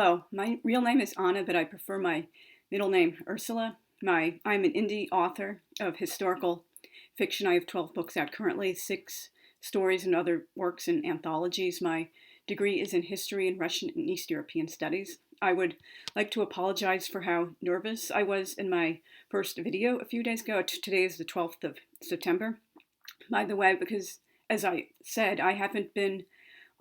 Hello, my real name is Anna, but I prefer my middle name, Ursula. I'm an indie author of historical fiction. I have 12 books out currently, 6 stories and other works in anthologies. My degree is in history and Russian and East European studies. I would like to apologize for how nervous I was in my first video a few days ago. Today is the 12th of September, by the way, because as I said, I haven't been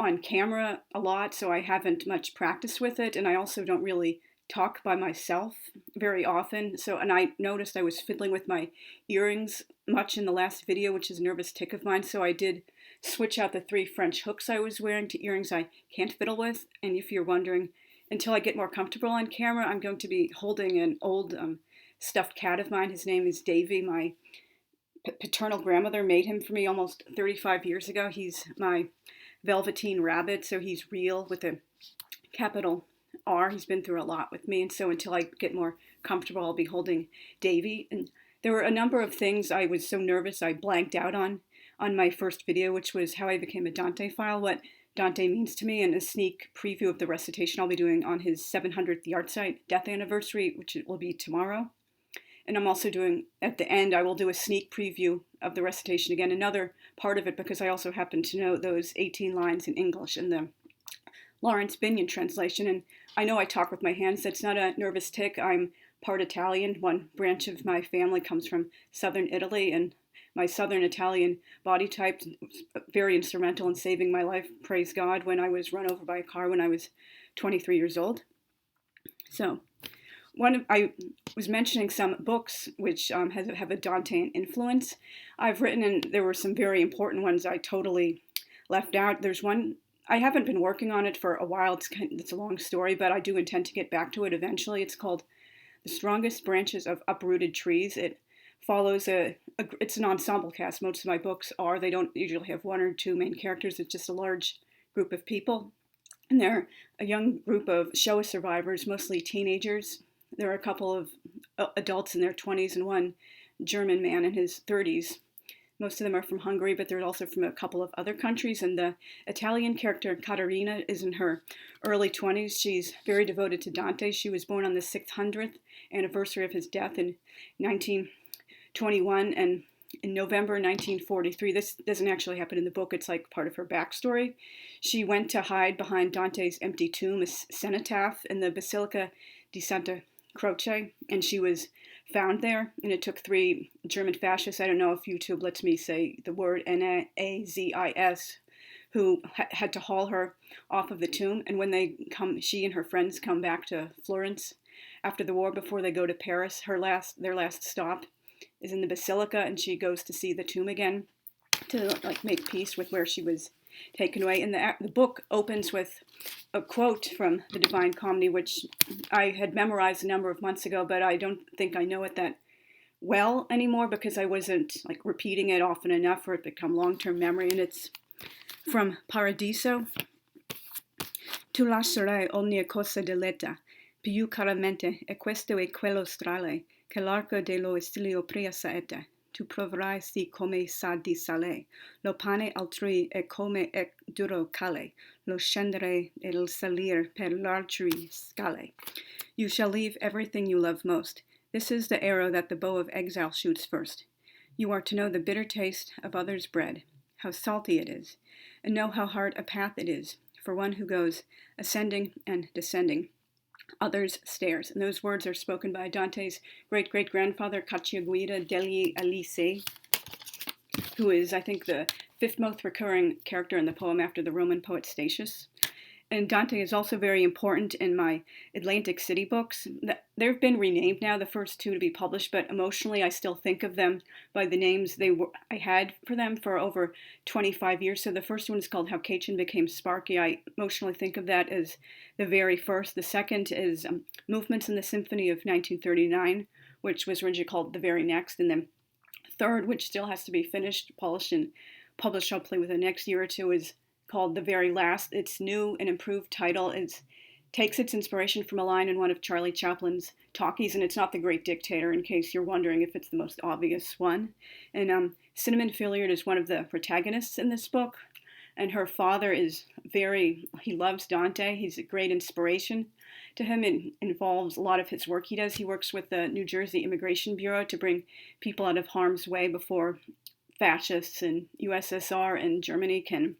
on camera a lot, so I haven't much practice with it, and I also don't really talk by myself very often. And I noticed I was fiddling with my earrings much in the last video, which is a nervous tick of mine, so I did switch out the 3 French hooks I was wearing to earrings I can't fiddle with. And if you're wondering, until I get more comfortable on camera, I'm going to be holding an old stuffed cat of mine. His name is Davy. My paternal grandmother made him for me almost 35 years ago. He's my Velveteen Rabbit, so he's real with a capital R. He's been through a lot with me, and so until I get more comfortable, I'll be holding Davy. And there were a number of things I was so nervous I blanked out on my first video, which was how I became a Dante file, what Dante means to me, and a sneak preview of the recitation I'll be doing on his 700th yahrzeit death anniversary, which will be tomorrow. And I'm also doing, at the end, I will do a sneak preview of the recitation again, another part of it, because I also happen to know those 18 lines in English in the Lawrence Binion translation. And I know I talk with my hands. That's not a nervous tick. I'm part Italian. One branch of my family comes from southern Italy, and my southern Italian body type was very instrumental in saving my life, praise God, when I was run over by a car when I was 23 years old. So I was mentioning some books which have a Dantean influence I've written, and there were some very important ones I totally left out. There's one, I haven't been working on it for a while. It's a long story, but I do intend to get back to it eventually. It's called The Strongest Branches of Uprooted Trees. It follows it's an ensemble cast. Most of my books are. They don't usually have 1 or 2 main characters. It's just a large group of people. And they're a young group of Shoah survivors, mostly teenagers. There are a couple of adults in their 20s and one German man in his 30s. Most of them are from Hungary, but they're also from a couple of other countries. And the Italian character, Caterina, is in her early 20s. She's very devoted to Dante. She was born on the 600th anniversary of his death in 1921. And in November 1943, this doesn't actually happen in the book, it's like part of her backstory. She went to hide behind Dante's empty tomb, a cenotaph, in the Basilica di Santa Croce, and she was found there, and it took 3 German fascists, I don't know if YouTube lets me say the word, Nazis, who had to haul her off of the tomb. And when she and her friends come back to Florence after the war, before they go to Paris, their last stop is in the Basilica, and she goes to see the tomb again to make peace with where she was taken away. And the book opens with a quote from the Divine Comedy, which I had memorized a number of months ago, but I don't think I know it that well anymore because I wasn't repeating it often enough for it to become long-term memory. And it's from Paradiso. Tu lascerai ogni cosa deletta, più caramente, e questo e quello strale, che l'arco dello estilio pria saette. Tu proverai sì come sa di sale, lo pane altrui è come è duro cale, lo scendere e il salir per largeri scale. You shall leave everything you love most. This is the arrow that the bow of exile shoots first. You are to know the bitter taste of others' bread, how salty it is, and know how hard a path it is for one who goes ascending and descending others' stairs. And those words are spoken by Dante's great-great-grandfather, Cacciaguida degli Elisi, who is, I think, the 5th most recurring character in the poem after the Roman poet Statius. And Dante is also very important in my Atlantic City books. They've been renamed now, the first 2 to be published, but emotionally I still think of them by the names I had for them for over 25 years. So the first one is called How Cachin Became Sparky. I emotionally think of that as the very first. The second is Movements in the Symphony of 1939, which was originally called The Very Next. And then third, which still has to be finished, polished, and published hopefully within the next year or 2, is called The Very Last. Its new and improved title takes its inspiration from a line in one of Charlie Chaplin's talkies, and it's not The Great Dictator, in case you're wondering if it's the most obvious one. And Cinnamon Filliard is one of the protagonists in this book, and her father he loves Dante. He's a great inspiration to him. It involves a lot of his work he does. He works with the New Jersey Immigration Bureau to bring people out of harm's way before fascists in USSR and Germany can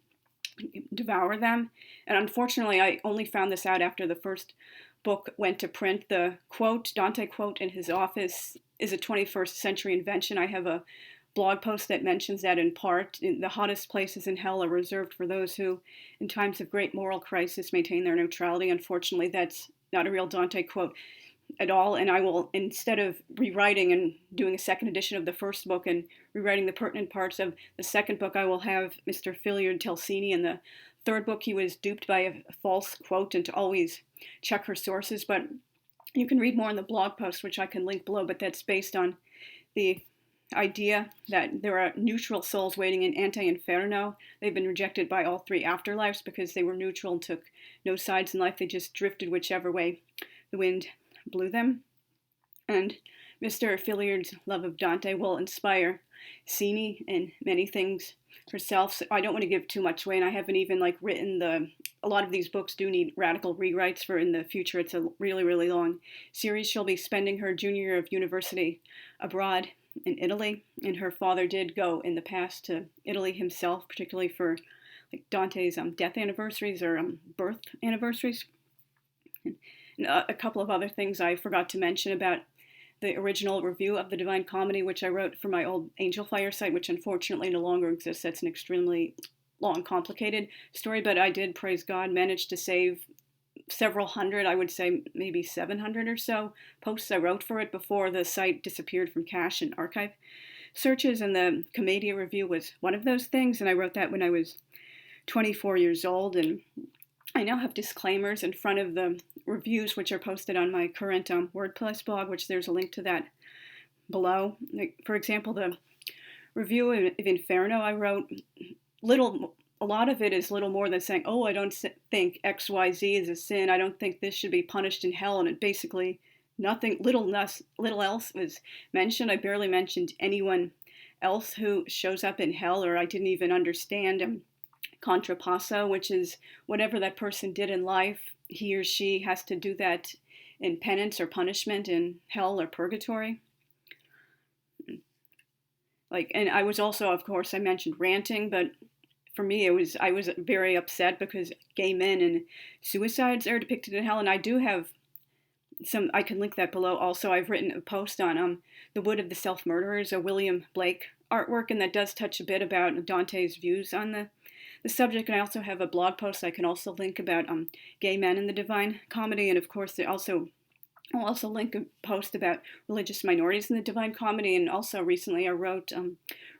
devour them. And unfortunately, I only found this out after the first book went to print. The quote, Dante quote in his office, is a 21st century invention. I have a blog post that mentions that in part. The hottest places in hell are reserved for those who, in times of great moral crisis, maintain their neutrality. Unfortunately, that's not a real Dante quote at all, and I will, instead of rewriting and doing a second edition of the first book and rewriting the pertinent parts of the second book, I will have Mr. Filliard tell Cini in the third book he was duped by a false quote and to always check her sources. But you can read more in the blog post, which I can link below, but that's based on the idea that there are neutral souls waiting in Canto I of Inferno. They've been rejected by all three afterlives because they were neutral and took no sides in life. They just drifted whichever way the wind blew them. And Mr. Filliard's love of Dante will inspire Cini in many things herself. So I don't want to give too much away, and I haven't even written a lot of these books do need radical rewrites for in the future. It's a really, really long series. She'll be spending her junior year of university abroad in Italy, and her father did go in the past to Italy himself, particularly for Dante's death anniversaries or birth anniversaries. And a couple of other things I forgot to mention about the original review of the Divine Comedy, which I wrote for my old Angel Fire site, which unfortunately no longer exists. That's an extremely long, complicated story, but I did, praise God, manage to save several hundred, I would say maybe 700 or so posts I wrote for it before the site disappeared from cache and archive searches, and the Commedia review was one of those things, and I wrote that when I was 24 years old, and I now have disclaimers in front of the reviews, which are posted on my current WordPress blog, which there's a link to that below. For example, the review of Inferno I wrote, a lot of it is little more than saying, oh, I don't think XYZ is a sin. I don't think this should be punished in hell. And it basically little else was mentioned. I barely mentioned anyone else who shows up in hell, or I didn't even understand contrapasso, which is whatever that person did in life, he or she has to do that in penance or punishment in hell or purgatory. And I was also, of course, I mentioned ranting, but for me, I was very upset because gay men and suicides are depicted in hell, and I do have I can link that below. Also, I've written a post on The Wood of the Self-Murderers, a William Blake artwork, and that does touch a bit about Dante's views on the subject. And I also have a blog post I can also link about gay men in the Divine Comedy, and of course, I'll also link a post about religious minorities in the Divine Comedy, and also recently I wrote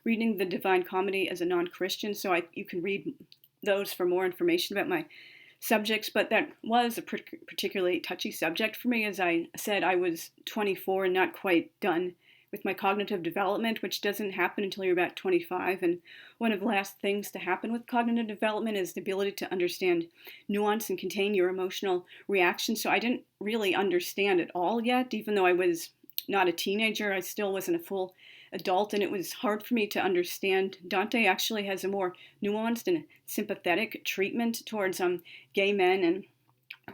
reading the Divine Comedy as a non-Christian, so you can read those for more information about my subjects. But that was a particularly touchy subject for me. As I said, I was 24 and not quite done with my cognitive development, which doesn't happen until you're about 25. And one of the last things to happen with cognitive development is the ability to understand nuance and contain your emotional reactions. So I didn't really understand it all yet. Even though I was not a teenager, I still wasn't a full adult, and it was hard for me to understand. Dante actually has a more nuanced and sympathetic treatment towards gay men and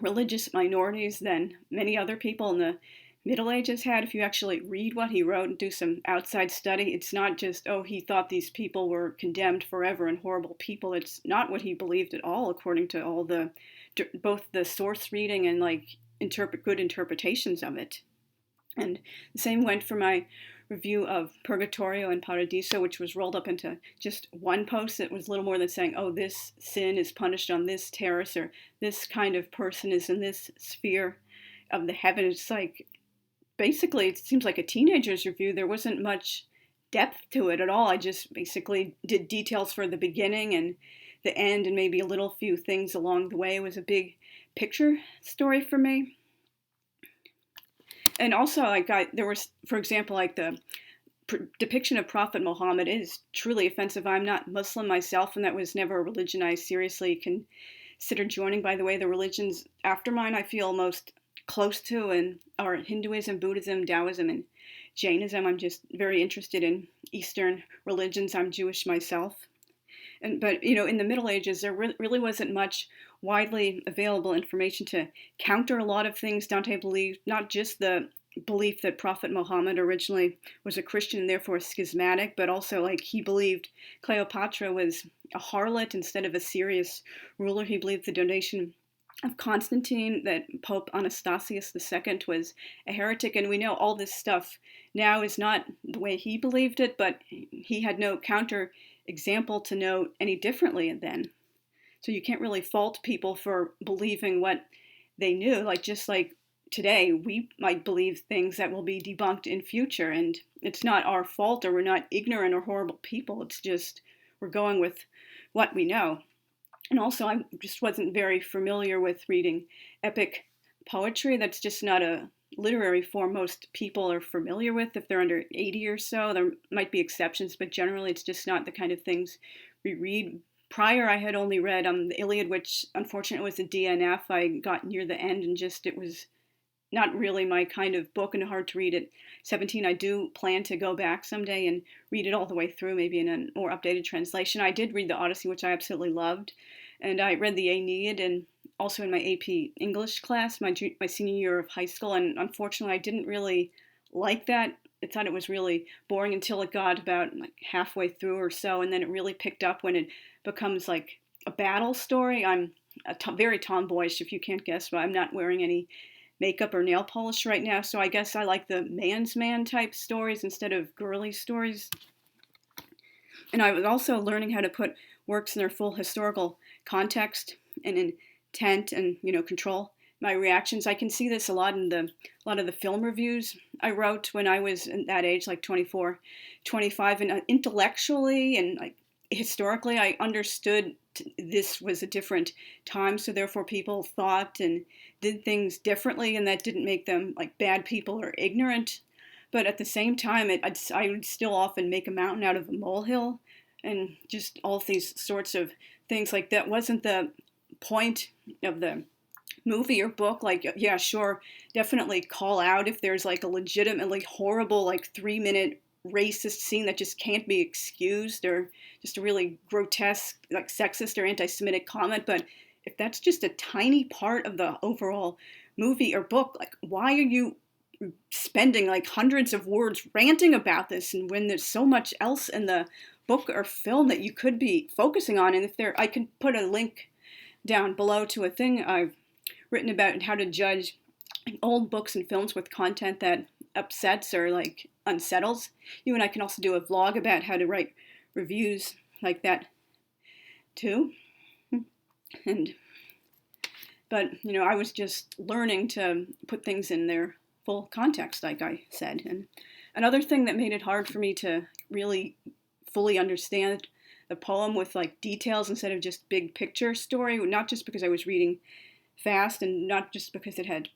religious minorities than many other people in the Middle Ages had. If you actually read what he wrote and do some outside study, it's not just, oh, he thought these people were condemned forever and horrible people. It's not what he believed at all, according to all both the source reading and good interpretations of it. And the same went for my review of Purgatorio and Paradiso, which was rolled up into just one post. It was little more than saying, oh, this sin is punished on this terrace, or this kind of person is in this sphere of the heaven. It's basically, it seems like a teenager's review. There wasn't much depth to it at all. I just basically did details for the beginning and the end, and maybe a little few things along the way. It was a big picture story for me. And also, there was, for example, the depiction of Prophet Muhammad is truly offensive. I'm not Muslim myself, and that was never a religion I seriously considered joining. By the way, the religions after mine I feel most close to are Hinduism, Buddhism, Taoism, and Jainism. I'm just very interested in Eastern religions. I'm Jewish myself. But in the Middle Ages, there really wasn't much widely available information to counter a lot of things Dante believed, not just the belief that Prophet Muhammad originally was a Christian and therefore schismatic, but also like he believed Cleopatra was a harlot instead of a serious ruler. He believed the donation of Constantine, that Pope Anastasius II was a heretic, and we know all this stuff now is not the way he believed it, but he had no counter example to know any differently then. So you can't really fault people for believing what they knew. Just like today, we might believe things that will be debunked in future, and it's not our fault, or we're not ignorant or horrible people. It's just we're going with what we know. And also, I just wasn't very familiar with reading epic poetry. That's just not a literary form most people are familiar with. If they're under 80 or so, there might be exceptions, but generally it's just not the kind of things we read. Prior, I had only read the Iliad, which unfortunately was a DNF. I got near the end and it was not really my kind of book and hard to read at 17. I do plan to go back someday and read it all the way through, maybe in a more updated translation. I did read the Odyssey, which I absolutely loved, and I read the Aeneid, and also in my AP English class, my senior year of high school, and unfortunately I didn't really like that. I thought it was really boring until it got about like halfway through or so, and then it really picked up when it becomes like a battle story. I'm very tomboyish, if you can't guess, but I'm not wearing any makeup or nail polish right now, so I guess I like the man's man type stories instead of girly stories. And I was also learning how to put works in their full historical context and intent and control my reactions. I can see this a lot a lot of the film reviews I wrote when I was in that age, like 24, 25, and intellectually and like historically, I understood this was a different time, so therefore people thought and did things differently, and that didn't make them like bad people or ignorant. But at the same time, I would still often make a mountain out of a molehill, and just all these sorts of things. Like, that wasn't the point of the movie or book. Like, yeah, sure, definitely call out if there's like a legitimately horrible like 3-minute racist scene that just can't be excused, or just a really grotesque like sexist or anti-Semitic comment. But if that's just a tiny part of the overall movie or book, like, why are you spending like hundreds of words ranting about this, and when there's so much else in the book or film that you could be focusing on? And I can put a link down below to a thing I've written about how to judge old books and films with content that upsets or like unsettles you. And I can also do a vlog about how to write reviews like that too. But I was just learning to put things in their full context, like I said. And another thing that made it hard for me to really fully understand the poem with like details instead of just big picture story, not just because I was reading fast and not just because it had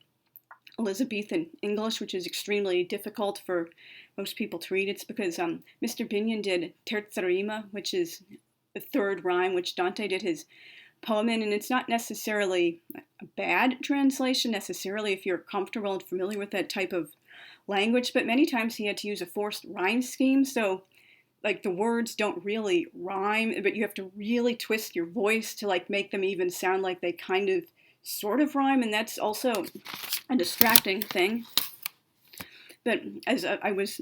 Elizabethan English, which is extremely difficult for most people to read. It's because Mr. Binion did terza rima, which is the third rhyme, which Dante did his poem in, and it's not necessarily a bad translation necessarily if you're comfortable and familiar with that type of language, but many times he had to use a forced rhyme scheme, so like the words don't really rhyme, but you have to really twist your voice to like make them even sound like they kind of sort of rhyme, and that's also a distracting thing. But as I was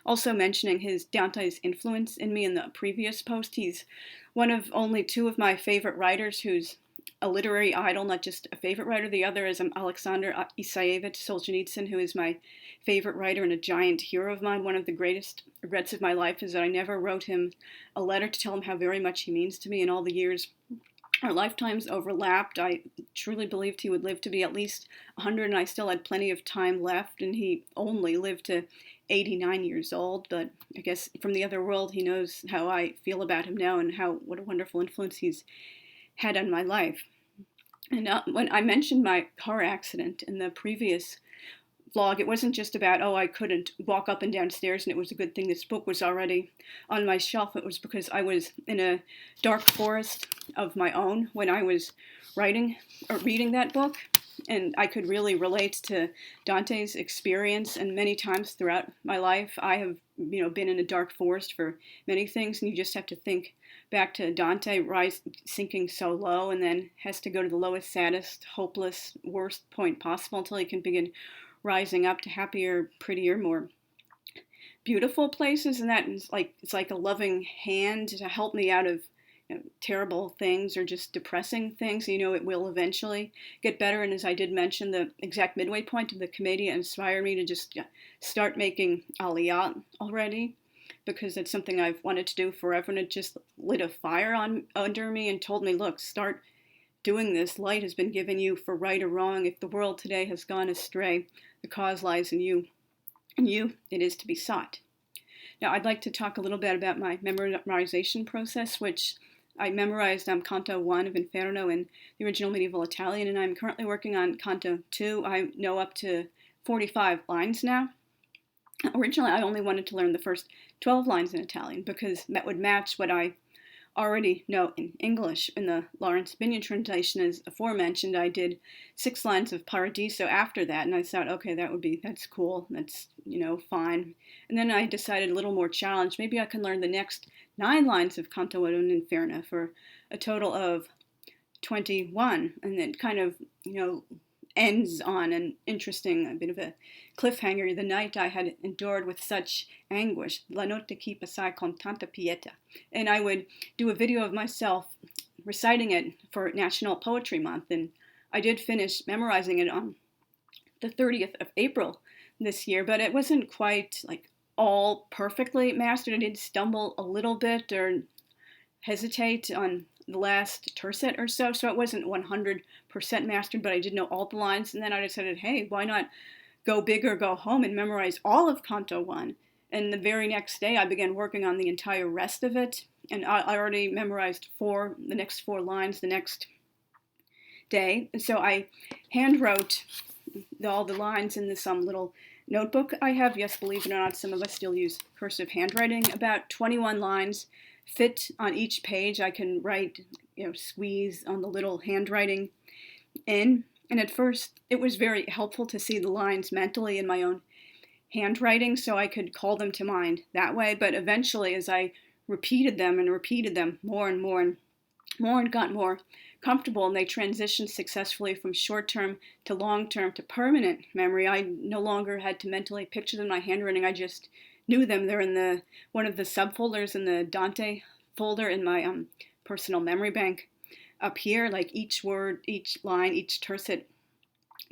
also mentioning Dante's influence in me in the previous post, he's one of only two of my favorite writers who's a literary idol, not just a favorite writer. The other is Alexander Isaievich Solzhenitsyn, who is my favorite writer and a giant hero of mine. One of the greatest regrets of my life is that I never wrote him a letter to tell him how very much he means to me. In all the years our lifetimes overlapped, I truly believed he would live to be at least 100, and I still had plenty of time left, and he only lived to 89 years old. But I guess from the other world, he knows how I feel about him now and what a wonderful influence he's had on my life. And when I mentioned my car accident in the previous vlog, it wasn't just about, I couldn't walk up and down stairs and it was a good thing this book was already on my shelf. It was because I was in a dark forest of my own when I was writing or reading that book, and I could really relate to Dante's experience. And many times throughout my life I have been in a dark forest for many things, and you just have to think back to Dante, sinking so low, and then has to go to the lowest, saddest, hopeless, worst point possible until he can begin rising up to happier, prettier, more beautiful places. And that is like, it's like a loving hand to help me out of terrible things or just depressing things. It will eventually get better. And as I did mention, the exact midway point of the commedia inspired me to just start making Aliyah already, because it's something I've wanted to do forever, and it just lit a fire under me and told me, look, start doing this. Light has been given you for right or wrong. If the world today has gone astray, the cause lies in you. In you, it is to be sought. Now, I'd like to talk a little bit about my memorization process, which I memorized Canto I of Inferno in the original medieval Italian, and I'm currently working on Canto II. I know up to 45 lines now. Originally, I only wanted to learn the first 12 lines in Italian because that would match what I already know in English. In the Lawrence Binion translation, as aforementioned, I did 6 lines of Paradiso after that, and I thought, okay, that's cool, that's, fine. And then I decided a little more challenge. Maybe I can learn the next 9 lines of Canto I of Inferno for a total of 21, and then kind of, ends on an interesting, a bit of a cliffhanger. The night I had endured with such anguish, la notte che passai con tanta pietà. And I would do a video of myself reciting it for National Poetry Month, and I did finish memorizing it on the 30th of April this year, but it wasn't quite like all perfectly mastered. I did stumble a little bit or hesitate on the last tercet or so it wasn't 100% mastered, but I did know all the lines. And then I decided, hey, why not go big or go home and memorize all of Canto I? And the very next day, I began working on the entire rest of it, and I already memorized the next 4 lines the next day. And so I hand wrote all the lines in this little notebook I have. Yes, believe it or not, some of us still use cursive handwriting. About 21 lines fit on each page. I can write, squeeze on the little handwriting in. And at first, it was very helpful to see the lines mentally in my own handwriting so I could call them to mind that way. But eventually, as I repeated them more and more and more and got more comfortable, and they transitioned successfully from short-term to long-term to permanent memory, I no longer had to mentally picture them in my handwriting. I just knew them. They're in one of the subfolders in the Dante folder in my personal memory bank up here. Like each word, each line, each tercet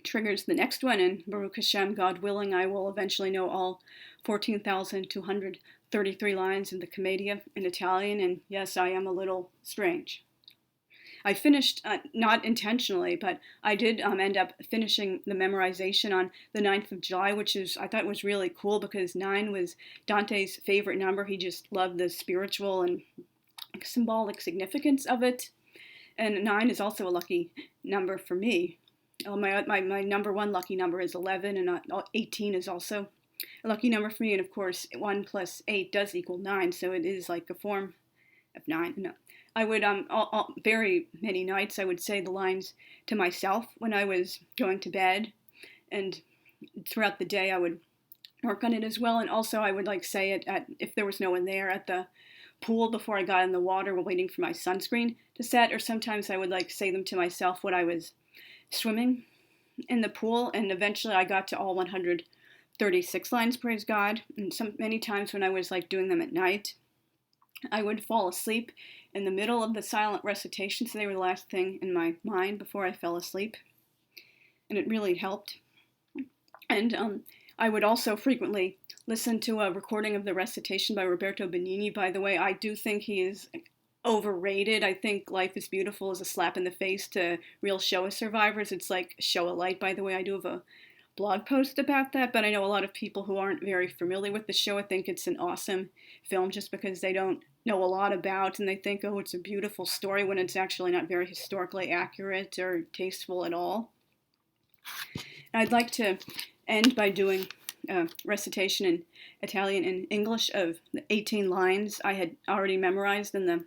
triggers the next one, and Baruch Hashem, God willing, I will eventually know all 14,233 lines in the Commedia in Italian, and yes, I am a little strange. I finished, not intentionally, but I did end up finishing the memorization on the 9th of July, which I thought was really cool because 9 was Dante's favorite number. He just loved the spiritual and symbolic significance of it. And 9 is also a lucky number for me. My number 1 lucky number is 11, and 18 is also a lucky number for me. And of course, 1 plus 8 does equal 9, so it is like a form of 9. No. I would, very many nights, I would say the lines to myself when I was going to bed, and throughout the day I would work on it as well. And also I would say it if there was no one there, at the pool before I got in the water while waiting for my sunscreen to set, or sometimes I would say them to myself when I was swimming in the pool. And eventually I got to all 136 lines, praise God. And many times when I was doing them at night, I would fall asleep in the middle of the silent recitation, so they were the last thing in my mind before I fell asleep, and it really helped. And I would also frequently listen to a recording of the recitation by Roberto Benigni. By the way, I do think he is overrated. I think Life is Beautiful is a slap in the face to real Shoah survivors. It's like Shoah Light, by the way. I do have a blog post about that, but I know a lot of people who aren't very familiar with the show. I think it's an awesome film just because they don't know a lot about, and they think, oh, it's a beautiful story, when it's actually not very historically accurate or tasteful at all. And I'd like to end by doing a recitation in Italian and English of the 18 lines I had already memorized in the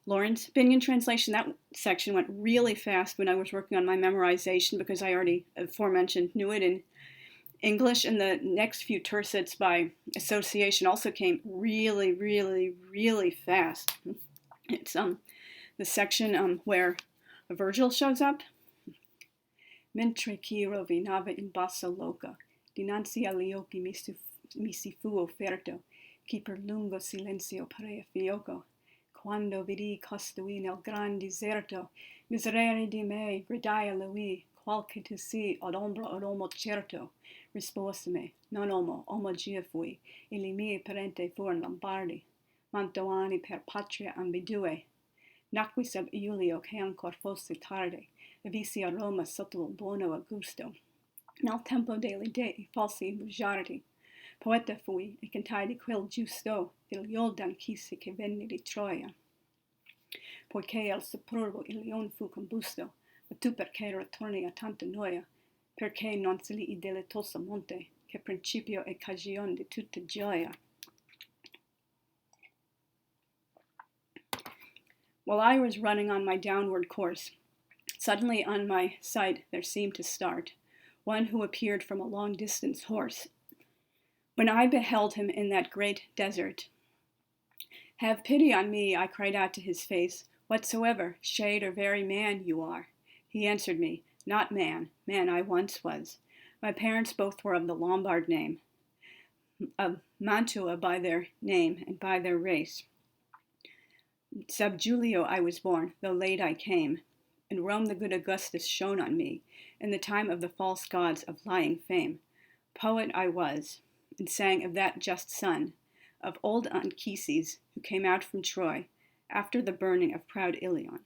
Lawrence Binion translation. That section went really fast when I was working on my memorization because I already, aforementioned, knew it in English, and the next few tercets by association also came really, really, really fast. It's the section where Virgil shows up. Mentre chi rovinava in bassa loca, dinanzi agli occhi mi si fu offerto, chi per lungo silenzio parea fioco. Quando vidi costui nel gran diserto, miserere di me, gridai a lui, qualche tu si, od ombra od uomo certo. Rispose-me, non homo gia fui, e li miei parenti furono Lombardi. Mantovani per patria ambidue. Nacquis ab Iulio che ancor fosse tarde, e visi a Roma sotto il buono Augusto. Nel tempo degli dei falsi bugiardi, poeta fui, e cantai di quel giusto, figliol d'Anchise che venne di Troia. Poiché al superbo il leon fu combusto, ma tu perché ritorni a tanta noia, perché non se li deletoso monte, che principio e cagion di tutta gioia. While I was running on my downward course, suddenly on my sight there seemed to start one who appeared from a long distance horse. When I beheld him in that great desert, have pity on me, I cried out to his face, whatsoever, shade or very man you are. He answered me, not man, man I once was. My parents both were of the Lombard name, of Mantua by their name and by their race. Sub Julio I was born, though late I came. In Rome the good Augustus shone on me, in the time of the false gods of lying fame. Poet I was, and sang of that just son, of old Anchises, who came out from Troy, after the burning of proud Ilion.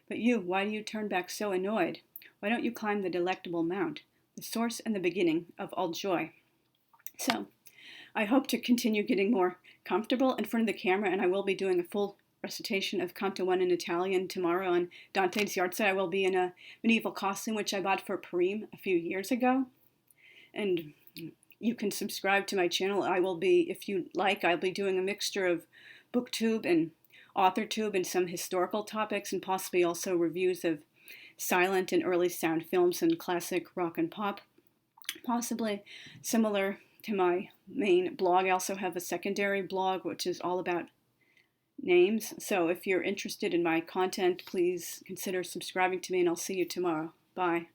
But you, why do you turn back so annoyed? Why don't you climb the delectable mount, the source and the beginning of all joy? So, I hope to continue getting more comfortable in front of the camera, and I will be doing a full recitation of Canto I in Italian tomorrow on Dante's yard site. I will be in a medieval costume, which I bought for Purim a few years ago. And you can subscribe to my channel. I will be, if you like, I'll be doing a mixture of booktube and authortube and some historical topics, and possibly also reviews of silent and early sound films and classic rock and pop. Possibly similar to my main blog. I also have a secondary blog, which is all about names. So if you're interested in my content, please consider subscribing to me, and I'll see you tomorrow. Bye.